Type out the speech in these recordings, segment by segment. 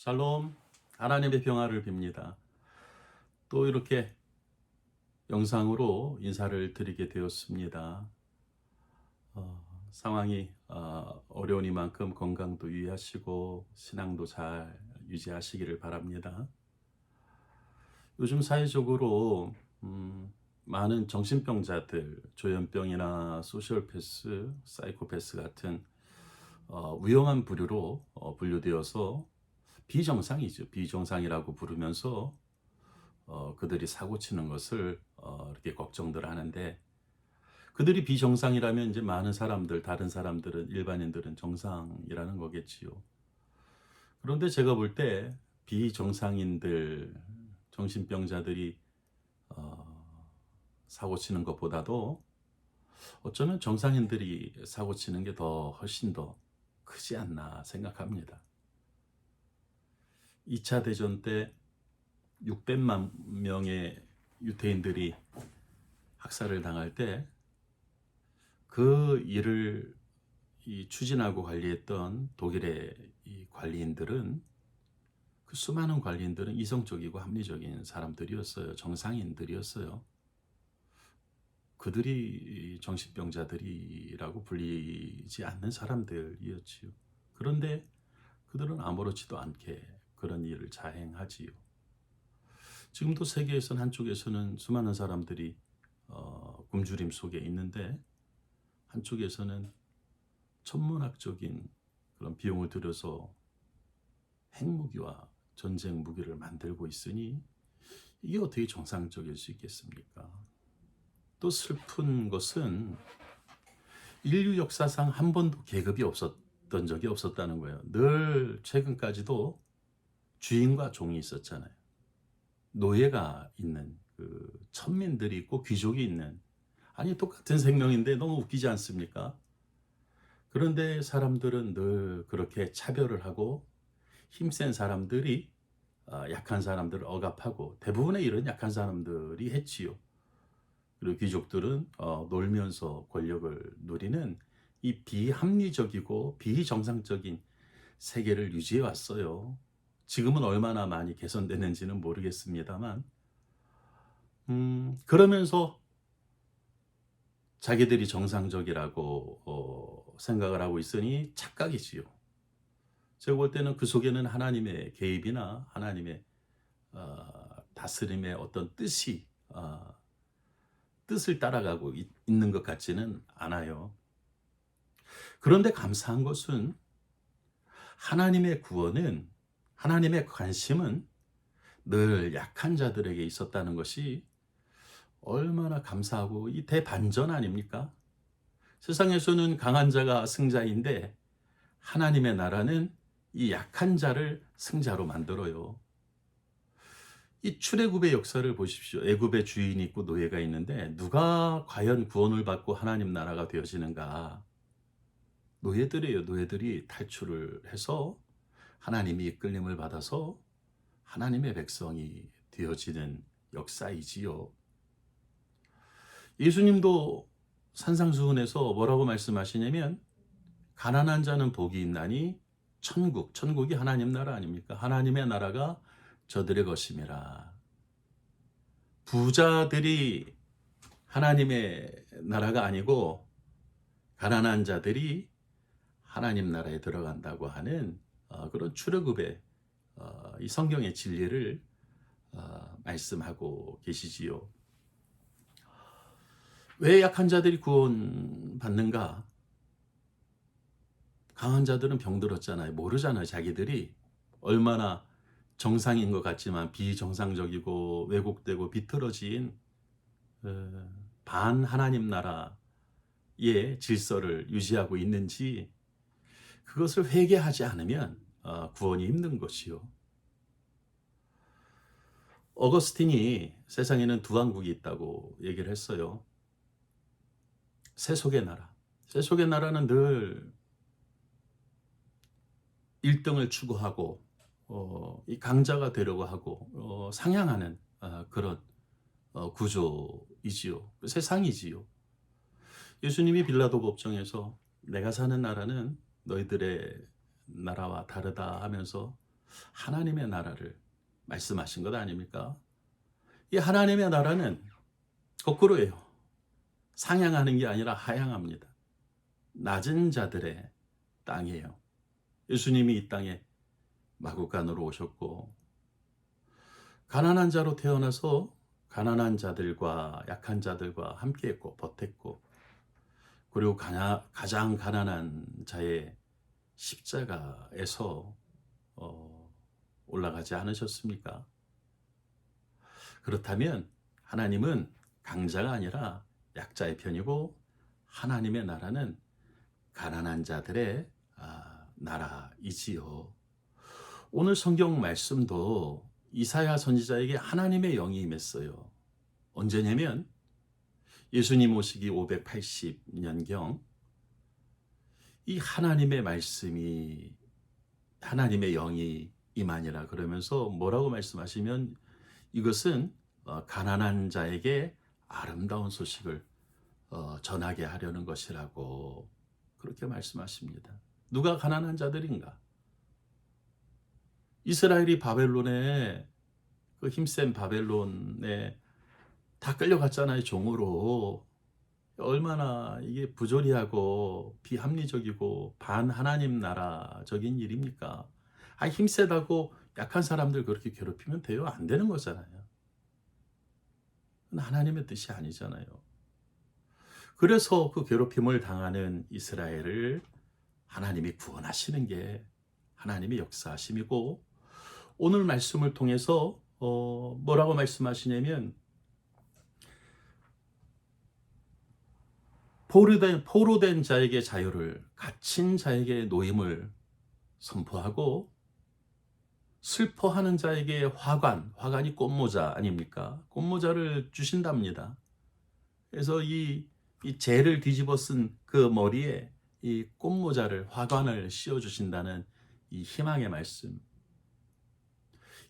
샬롬, 하나님의 평화를 빕니다. 또 이렇게 영상으로 인사를 드리게 되었습니다. 상황이 어려우니만큼 건강도 유의하시고 신앙도 잘 유지하시기를 바랍니다. 요즘 사회적으로 많은 정신병자들, 조현병이나 소시오패스, 사이코패스 같은 위험한 부류로 분류되어서 비정상이죠. 비정상이라고 부르면서 그들이 사고 치는 것을 이렇게 걱정들 하는데, 그들이 비정상이라면 이제 많은 사람들, 다른 사람들은, 일반인들은 정상이라는 거겠지요. 그런데 제가 볼 때 비정상인들, 정신병자들이 사고 치는 것보다도 어쩌면 정상인들이 사고 치는 게 더 훨씬 더 크지 않나 생각합니다. 2차 대전 때 600만 명의 유태인들이 학살을 당할 때 그 일을 추진하고 관리했던 독일의 이 관리인들은, 그 수많은 관리인들은 이성적이고 합리적인 사람들이었어요. 정상인들이었어요. 그들이 정신병자들이라고 불리지 않는 사람들이었지요. 그런데 그들은 아무렇지도 않게 그런 일을 자행하지요. 지금도 세계에서는, 한쪽에서는 수많은 사람들이 굶주림 속에 있는데, 한쪽에서는 천문학적인 그런 비용을 들여서 핵무기와 전쟁 무기를 만들고 있으니 이게 어떻게 정상적일 수 있겠습니까? 또 슬픈 것은 인류 역사상 한 번도 계급이 없었던 적이 없었다는 거예요. 늘 최근까지도 주인과 종이 있었잖아요. 노예가 있는, 그 천민들이 있고 귀족이 있는, 아니 똑같은 생명인데 너무 웃기지 않습니까? 그런데 사람들은 늘 그렇게 차별을 하고, 힘센 사람들이 약한 사람들을 억압하고, 대부분의 일은 약한 사람들이 했지요. 그리고 귀족들은 놀면서 권력을 누리는 이 비합리적이고 비정상적인 세계를 유지해 왔어요. 지금은 얼마나 많이 개선됐는지는 모르겠습니다만, 그러면서 자기들이 정상적이라고 생각을 하고 있으니 착각이지요. 제가 볼 때는 그 속에는 하나님의 개입이나 하나님의 다스림의 어떤 뜻을 따라가고 있는 것 같지는 않아요. 그런데 감사한 것은, 하나님의 구원은, 하나님의 관심은 늘 약한 자들에게 있었다는 것이 얼마나 감사하고 이 대반전 아닙니까? 세상에서는 강한 자가 승자인데, 하나님의 나라는 이 약한 자를 승자로 만들어요. 이 출애굽의 역사를 보십시오. 애굽의 주인이 있고 노예가 있는데 누가 과연 구원을 받고 하나님 나라가 되어지는가? 노예들이에요. 노예들이 탈출을 해서 하나님이 이끌림을 받아서 하나님의 백성이 되어지는 역사이지요. 예수님도 산상수훈에서 뭐라고 말씀하시냐면, 가난한 자는 복이 있나니 천국이 하나님 나라 아닙니까? 하나님의 나라가 저들의 것임이라. 부자들이 하나님의 나라가 아니고 가난한 자들이 하나님 나라에 들어간다고 하는 그런 출애굽의 이 성경의 진리를 말씀하고 계시지요. 왜 약한 자들이 구원받는가? 강한 자들은 병들었잖아요. 모르잖아요. 자기들이 얼마나 정상인 것 같지만 비정상적이고 왜곡되고 비틀어진 반 하나님 나라의 질서를 유지하고 있는지, 그것을 회개하지 않으면 구원이 힘든 것이요. 어거스틴이 세상에는 두 왕국이 있다고 얘기를 했어요. 세속의 나라. 세속의 나라는 늘 1등을 추구하고 이 강자가 되려고 하고 상향하는 그런 구조이지요. 세상이지요. 예수님이 빌라도 법정에서 내가 사는 나라는 너희들의 나라와 다르다 하면서 하나님의 나라를 말씀하신 것 아닙니까? 이 하나님의 나라는 거꾸로예요. 상향하는 게 아니라 하향합니다. 낮은 자들의 땅이에요. 예수님이 이 땅에 마구간으로 오셨고 가난한 자로 태어나서 가난한 자들과 약한 자들과 함께했고 버텼고, 그리고 가장 가난한 자의 십자가에서 올라가지 않으셨습니까? 그렇다면 하나님은 강자가 아니라 약자의 편이고, 하나님의 나라는 가난한 자들의 나라이지요. 오늘 성경 말씀도 이사야 선지자에게 하나님의 영이 임했어요. 언제냐면 예수님 오시기 580년경 이 하나님의 말씀이, 하나님의 영이 임하니라 그러면서 뭐라고 말씀하시면, 이것은 가난한 자에게 아름다운 소식을 전하게 하려는 것이라고 그렇게 말씀하십니다. 누가 가난한 자들인가? 이스라엘이 바벨론에, 그 힘센 바벨론에 다 끌려갔잖아요, 종으로. 얼마나 이게 부조리하고 비합리적이고 반하나님 나라적인 일입니까? 힘세다고 약한 사람들 그렇게 괴롭히면 돼요? 안 되는 거잖아요. 그건 하나님의 뜻이 아니잖아요. 그래서 그 괴롭힘을 당하는 이스라엘을 하나님이 구원하시는 게 하나님의 역사하심이고, 오늘 말씀을 통해서 뭐라고 말씀하시냐면, 포로된 자에게 자유를, 갇힌 자에게 노임을 선포하고, 슬퍼하는 자에게 화관이 꽃모자 아닙니까? 꽃모자를 주신답니다. 그래서 이 재를 뒤집어 쓴 그 머리에 이 꽃모자를, 화관을 씌워 주신다는 이 희망의 말씀.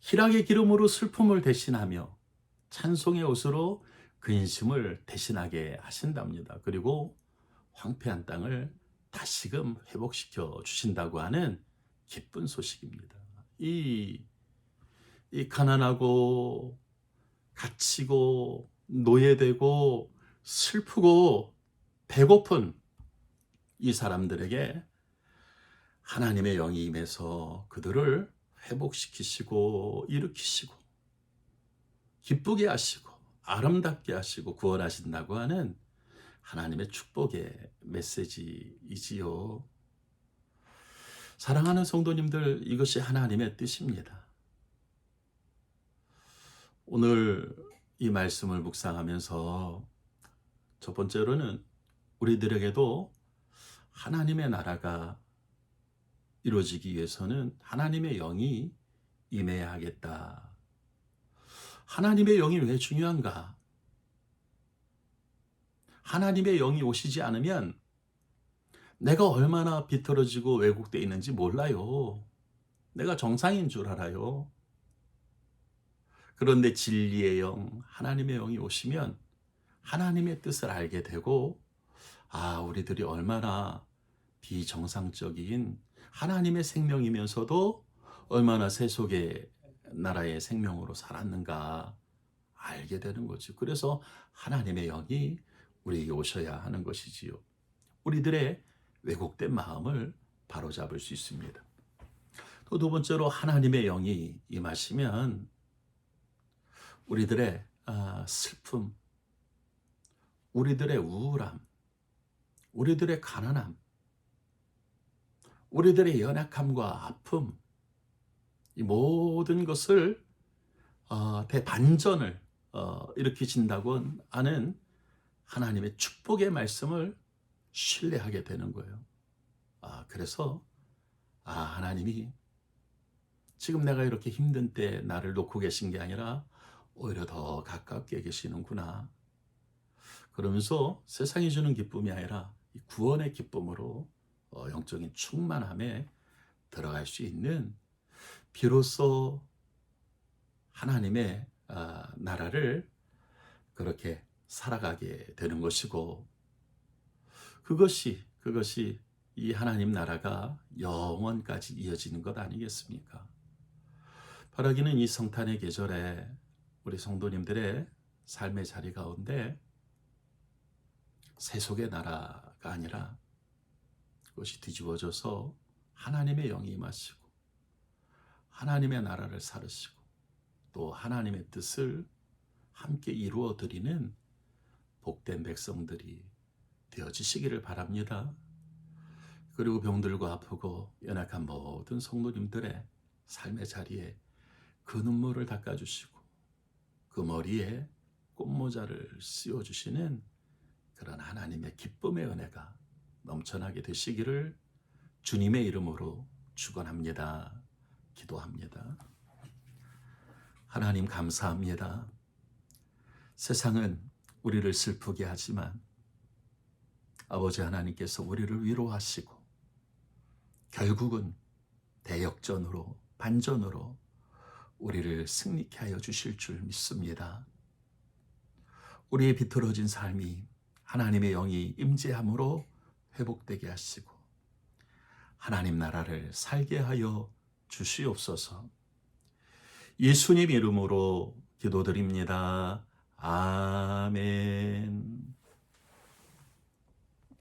희락의 기름으로 슬픔을 대신하며 찬송의 옷으로 근심을 대신하게 하신답니다. 그리고 황폐한 땅을 다시금 회복시켜 주신다고 하는 기쁜 소식입니다. 이 가난하고 갇히고 노예되고 슬프고 배고픈 이 사람들에게 하나님의 영이 임해서 그들을 회복시키시고 일으키시고 기쁘게 하시고 아름답게 하시고 구원하신다고 하는 하나님의 축복의 메시지이지요. 사랑하는 성도님들, 이것이 하나님의 뜻입니다. 오늘 이 말씀을 묵상하면서 첫 번째로는 우리들에게도 하나님의 나라가 이루어지기 위해서는 하나님의 영이 임해야 하겠다. 하나님의 영이 왜 중요한가? 하나님의 영이 오시지 않으면 내가 얼마나 비틀어지고 왜곡되어 있는지 몰라요. 내가 정상인 줄 알아요. 그런데 진리의 영, 하나님의 영이 오시면 하나님의 뜻을 알게 되고, 우리들이 얼마나 비정상적인 하나님의 생명이면서도 얼마나 세속의 나라의 생명으로 살았는가 알게 되는 거죠. 그래서 하나님의 영이 우리에게 오셔야 하는 것이지요. 우리들의 왜곡된 마음을 바로잡을 수 있습니다. 또 두 번째로, 하나님의 영이 임하시면 우리들의 슬픔, 우리들의 우울함, 우리들의 가난함, 우리들의 연약함과 아픔, 이 모든 것을 대반전을 일으키신다고 하는 하나님의 축복의 말씀을 신뢰하게 되는 거예요. 그래서 하나님이 지금 내가 이렇게 힘든 때 나를 놓고 계신 게 아니라 오히려 더 가깝게 계시는구나. 그러면서 세상이 주는 기쁨이 아니라 이 구원의 기쁨으로 영적인 충만함에 들어갈 수 있는, 비로소 하나님의 나라를 그렇게 살아가게 되는 것이고, 그것이 이 하나님 나라가 영원까지 이어지는 것 아니겠습니까? 바라기는 이 성탄의 계절에 우리 성도님들의 삶의 자리 가운데 세속의 나라가 아니라 그것이 뒤집어져서 하나님의 영이 임하시고 하나님의 나라를 살으시고 또 하나님의 뜻을 함께 이루어 드리는 복된 백성들이 되어지시기를 바랍니다. 그리고 병들고 아프고 연약한 모든 성도님들의 삶의 자리에 그 눈물을 닦아주시고 그 머리에 꽃모자를 씌워주시는 그런 하나님의 기쁨의 은혜가 넘쳐나게 되시기를 주님의 이름으로 축원합니다. 기도합니다. 하나님 감사합니다. 세상은 우리를 슬프게 하지만 아버지 하나님께서 우리를 위로하시고 결국은 대역전으로 반전으로 우리를 승리케 하여 주실 줄 믿습니다. 우리의 비틀어진 삶이 하나님의 영이 임재함으로 회복되게 하시고 하나님 나라를 살게 하여 주시옵소서. 예수님 이름으로 기도드립니다. 아멘.